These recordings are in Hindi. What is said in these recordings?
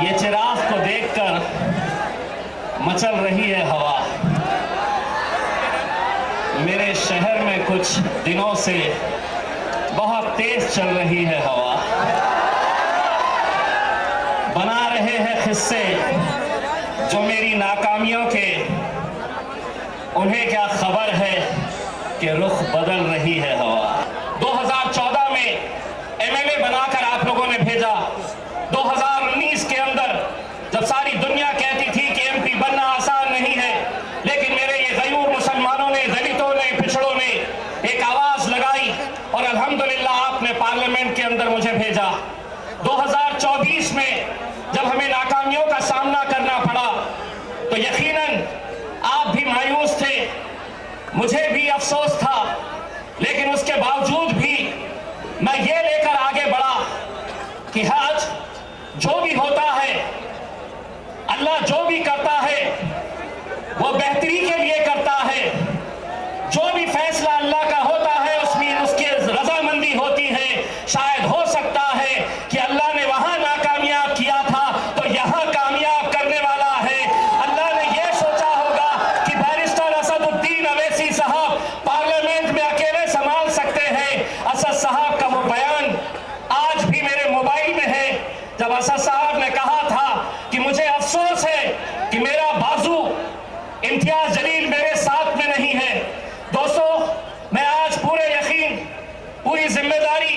ये चिराग को देखकर मचल रही है हवा। मेरे शहर में कुछ दिनों से बहुत तेज चल रही है हवा। बना रहे हैं किस्से जो मेरी नाकामियों के, उन्हें क्या खबर है कि रुख बदल रही है हवा। 2014 में एमएलए बनाकर आप लोगों ने भेजा। 2019 के अंदर जब सारी दुनिया कहती थी कि एमपी बनना आसान नहीं है, लेकिन मेरे ये गयूर मुसलमानों ने, दलितों ने, पिछड़ों ने एक आवाज लगाई और अल्हम्दुलिल्लाह आपने पार्लियामेंट के अंदर मुझे भेजा। 2024 में जब हमें नाकामियों का सामना करना पड़ा तो यकीनन आप भी मायूस थे, मुझे भी अफसोस था, लेकिन उसके बावजूद भी मैं ये लेकर आगे बढ़ा कि आज जो भी होता है, अल्लाह जो भी करता है वो बेहतरी के लिए करता है। जो भी फैसला अल्लाह का होता है उसमें उसकी रजामंदी होती है। शायद हो सकता है कि अल्लाह ने वहां नाकामयाब किया था तो यहां कामयाब करने वाला है। अल्लाह ने यह सोचा होगा कि बैरिस्टर असदुद्दीन अवैसी साहब पार्लियामेंट में अकेले संभाल सकते हैं। असद साहब का वो बयान आज भी मेरे मोबाइल में है, जब असद साहब ने कहा था कि मुझे अफसोस है कि मेरा बाजू इम्तियाज जलील मेरे साथ में नहीं है। दोस्तों, मैं आज पूरे यकीन, पूरी जिम्मेदारी,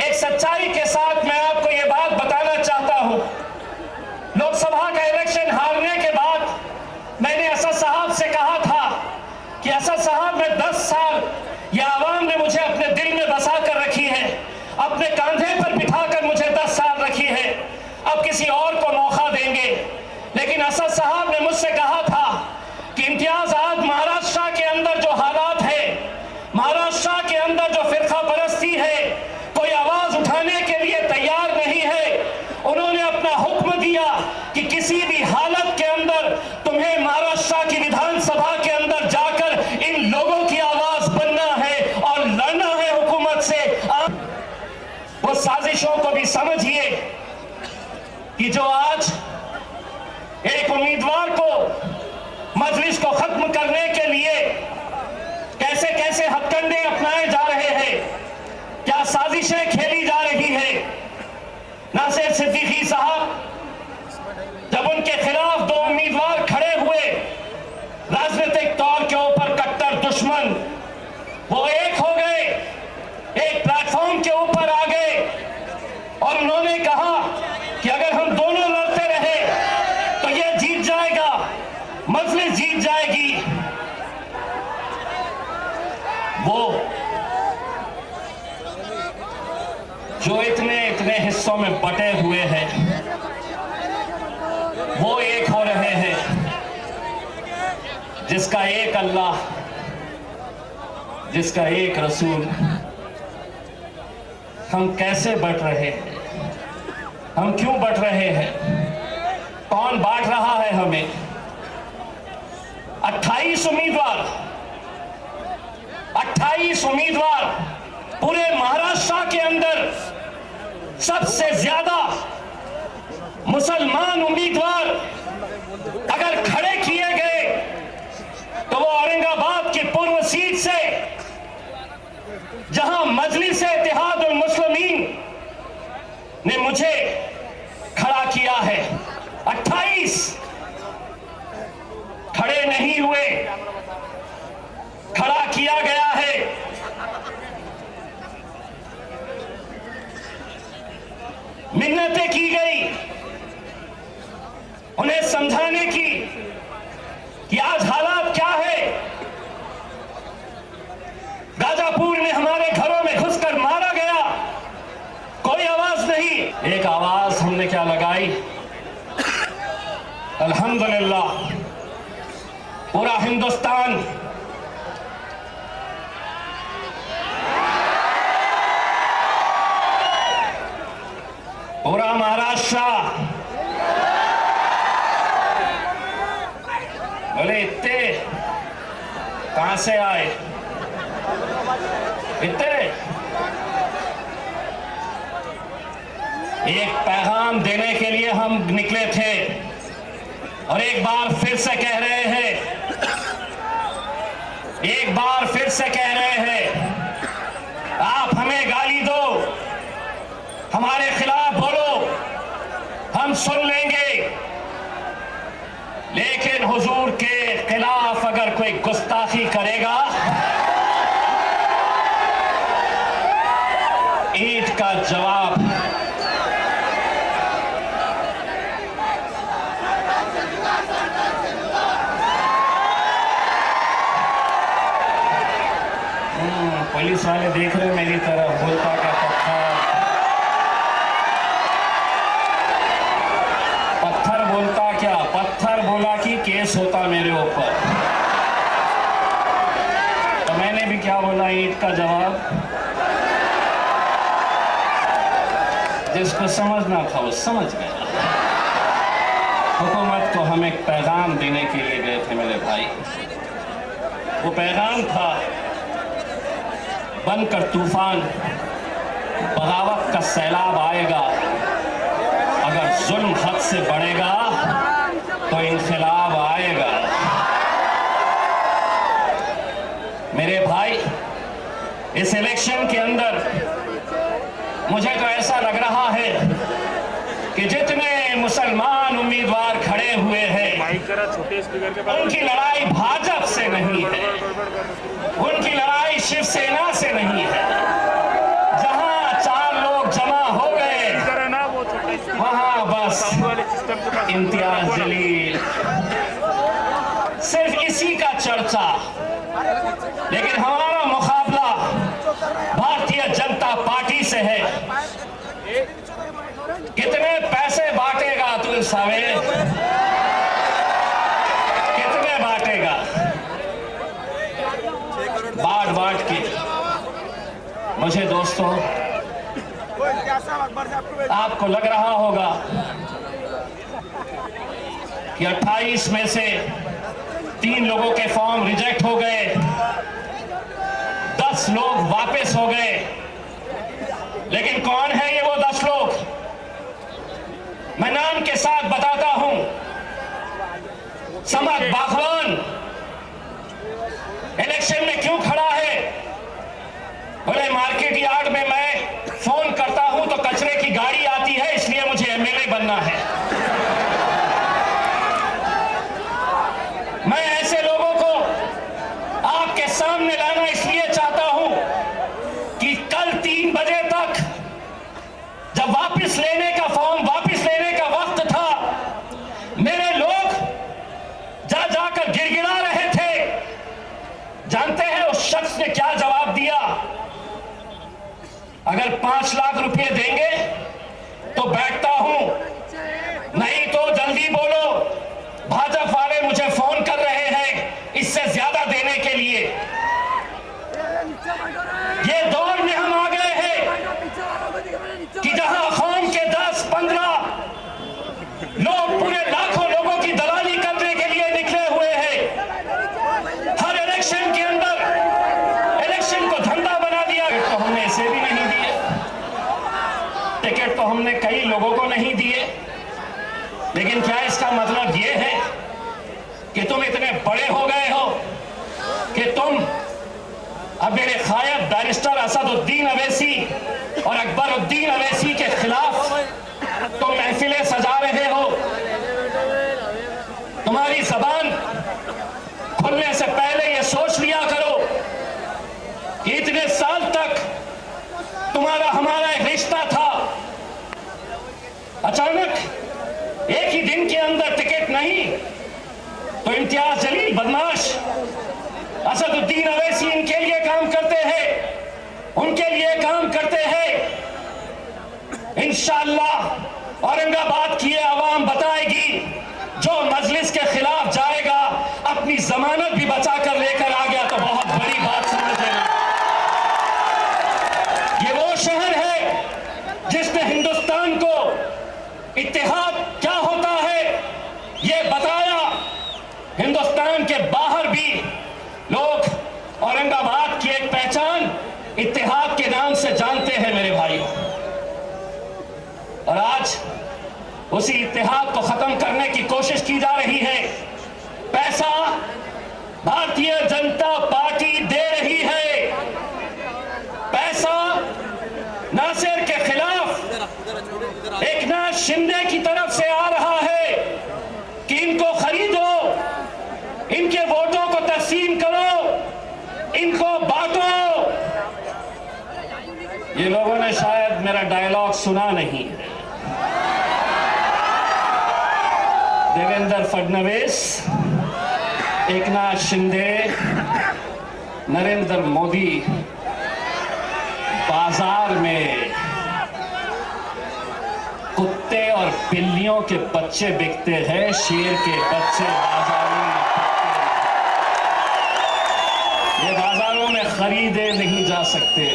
एक सच्चाई के साथ मैं आपको ये बात बताना चाहता हूं। लोकसभा का इलेक्शन हारने के बाद मैंने असद साहब से कहा था कि असद साहब, मैं 10 साल ये आवाम ने मुझे अपने दिल में बसा कर रखी है, अपने कंधे पर बिठाकर मुझे 10 साल रखी है, अब किसी और को मौका देंगे। लेकिन असद साहब ने मुझसे कहा था कि इम्तियाज, आज महाराष्ट्र के अंदर जो हालात है, महाराष्ट्र के अंदर जो फिरका परस्ती है, कोई आवाज उठाने के लिए तैयार नहीं है। उन्होंने अपना हुक्म दिया कि किसी भी हालत के अंदर तुम्हें महाराष्ट्र की विधानसभा के अंदर जाकर इन लोगों की आवाज बनना है और लड़ना है हुकूमत से। वो साजिशों को भी समझिए कि जो आज एक उम्मीदवार को मजलिस को खत्म करने के लिए कैसे कैसे हथकंडे अपनाए जा रहे हैं, क्या साजिशें खेली जा रही है। नासिर सिद्दीकी साहब, जब उनके खिलाफ 2 उम्मीदवार खड़े हुए, राजनीतिक तौर के ऊपर कट्टर दुश्मन, वो एक हो गए, एक प्लेटफॉर्म के ऊपर आ गए और उन्होंने कहा कि अगर हम दोनों लड़ते रहे तो ये जीत जाएगा, मजलिस जीत जाएगी। वो जो इतने इतने हिस्सों में बटे हुए हैं, वो एक हो रहे हैं। जिसका एक अल्लाह, जिसका एक रसूल। हम कैसे बट रहे हैं, हम क्यों बट रहे हैं, कौन बांट रहा है हमें। 28 उम्मीदवार पूरे महाराष्ट्र के अंदर सबसे ज्यादा मुसलमान उम्मीदवार अगर खड़े किए गए तो वो औरंगाबाद की पूर्व सीट से, जहां मजलिस इत्तेहादुल मुस्लिमीन ने मुझे खड़ा किया है, 28 खड़े नहीं हुए, खड़ा किया गया है। मिन्नतें की गई उन्हें समझाने की कि आज हालात क्या है। गाजापुर में हमारे घरों में घुसकर मारा गया, कोई आवाज नहीं। एक आवाज हमने क्या लगाई, अल्हम्दुलिल्लाह पूरा हिंदुस्तान, पूरा महाराष्ट्र, बोले इतने कहां से आए, इतने एक पैगाम देने के लिए हम निकले थे और एक बार फिर से कह रहे हैं, एक बार फिर से कह रहे हैं, आप हमें गाली दो, हमारे खिलाफ बोलो, हम सुन लेंगे, लेकिन हुजूर के खिलाफ अगर कोई गुस्ताखी करेगा, ईद का जवाब पुलिस वाले देख रहे मेरी तरफ, बोलता क्या पत्थर बोलता क्या, पत्थर बोला कि केस होता मेरे ऊपर। तो मैंने भी क्या बोला, ईद का जवाब। जिसको समझना था वो समझ गया। हुकूमत को हम एक पैगाम देने के लिए गए थे मेरे भाई। वो पैगाम था, बनकर तूफान, बगावत का सैलाब आएगा, अगर जुल्म हद से बढ़ेगा तो इनकलाब आएगा। मेरे भाई, इस इलेक्शन के अंदर मुझे तो ऐसा लग रहा है कि जितने मुसलमान उम्मीदवार खड़े हुए हैं, उनकी लड़ाई भाजपा से नहीं है, उनकी लड़ाई शिवसेना से नहीं है। जहां 4 लोग जमा हो गए, वहां बस इम्तियाज जलील, सिर्फ इसी का चर्चा। लेकिन हमारा मुकाबला भारतीय जनता पार्टी से है। कितने पैसे बांटेगा तू सवेरे, कितने बांटेगा? बांट के मुझे दोस्तों, आपको लग रहा होगा कि 28 में से 3 लोगों के फॉर्म रिजेक्ट हो गए, 10 लोग वापस हो गए। लेकिन कौन है ये वो 10 लोग? मैं नाम के साथ बताता हूं। समद बागवान इलेक्शन में क्यों खड़ा है? बोले मार्केट यार्ड में मैं फोन करता हूं तो कचरे की गाड़ी आती है, इसलिए मुझे एमएलए बनना है। मैं ऐसे लोगों को आपके सामने लाना इसलिए चाहता हूं कि कल 3 बजे तक जब वापस लेने का फॉर्म वापस लेने का वक्त था, मेरे लोग जा जाकर गिड़गिड़ा रहे थे। जानते हैं उस शख्स ने क्या जवाब दिया? अगर 5 लाख रुपए देंगे तो बैठता हूं, नहीं तो जल्दी बोलो, भाजपा वाले मुझे फोन कर रहे हैं इससे ज्यादा देने के लिए। ये दौर में हम आ गए हैं कि जहां कौम के 10-15 लोग पूरे लाखों लोगों की दलाली करने के लिए निकले हुए हैं। हर इलेक्शन के अंदर इलेक्शन को धंधा बना दिया। तो हमने इसे भी नहीं दिए, टिकट तो हमने कई लोगों को नहीं दिए। लेकिन क्या इसका मतलब यह है कि तुम इतने बड़े हो गए हो कि तुम अब मेरे खायब बैरिस्टर असदुद्दीन अवैसी और अकबरुद्दीन अवैसी के खिलाफ तुम महफिलें सजा रहे हो? तुम्हारी जबान खुलने से पहले ये सोच लिया करो कि इतने साल तक तुम्हारा हमारा एक रिश्ता था, अचानक एक ही दिन के अंदर टिकट नहीं तो इम्तियाज जलील बदमाश, असदुद्दीन अवैसी इनके लिए काम करते हैं, उनके लिए काम करते हैं। इंशाअल्लाह औरंगाबाद की आवाम बताएगी, जो मजलिस के खिलाफ जाएगा अपनी जमानत भी बचा कर लेकर आ गया तो बहुत बड़ी बात समझ लेना। ये वो शहर है जिसने हिंदुस्तान को इत्तेहाद क्या होता है ये बताया। हिंदुस्तान के बाहर भी लोग औरंगाबाद की एक पहचान इत्तेहाद के नाम से जानते हैं मेरे भाइयों। और आज उसी इत्तेहाद को खत्म करने की कोशिश की जा रही है। पैसा भारतीय जनता पार्टी दे रही है। पैसा नासिर के खिलाफ एकनाथ शिंदे की तरफ से आ रहा है कि इनको खरीदो, इनके वोटों को तस्लीम करो, इनको बांटो। ये लोगों ने शायद मेरा डायलॉग सुना नहीं है। देवेंद्र फडणवीस, एकनाथ शिंदे, नरेंद्र मोदी बाजार में कुत्ते और बिल्लियों के बच्चे बिकते हैं, शेर के बच्चे बाजारों में ये बाजारों में खरीदे नहीं जा सकते।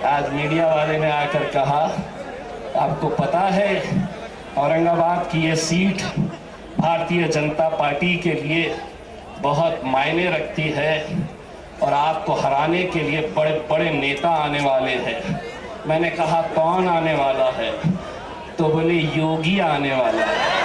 आज मीडिया वाले ने आकर कहा, आपको पता है औरंगाबाद की ये सीट भारतीय जनता पार्टी के लिए बहुत मायने रखती है और आपको हराने के लिए बड़े बड़े नेता आने वाले हैं। मैंने कहा कौन आने वाला है? तो बोले योगी आने वाला है।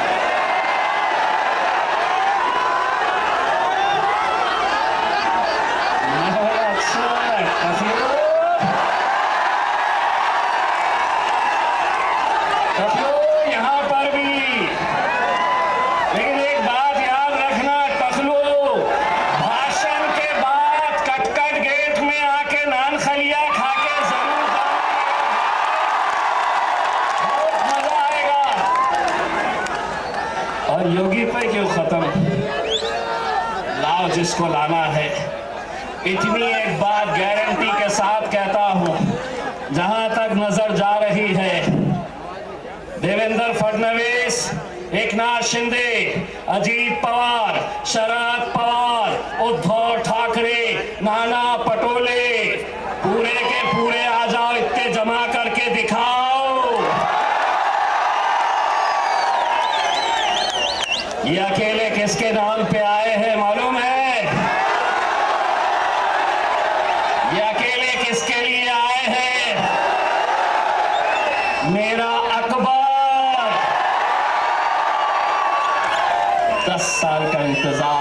योगी पे क्यों खत्म, लाओ जिसको लाना है। इतनी एक बात गारंटी के साथ कहता हूं, जहां तक नजर जा रही है, देवेंद्र फडणवीस, एकनाथ शिंदे, अजीत पवार, शरद पवार, उद्धव ठाकरे, नाना पटोले, पूरे के पूरे आ जाओ, इतने जमा करके दिखाओ। ये अकेले किसके नाम पे आए हैं मालूम है? ये अकेले किसके लिए आए हैं? मेरा अकबर 10 साल का इंतजार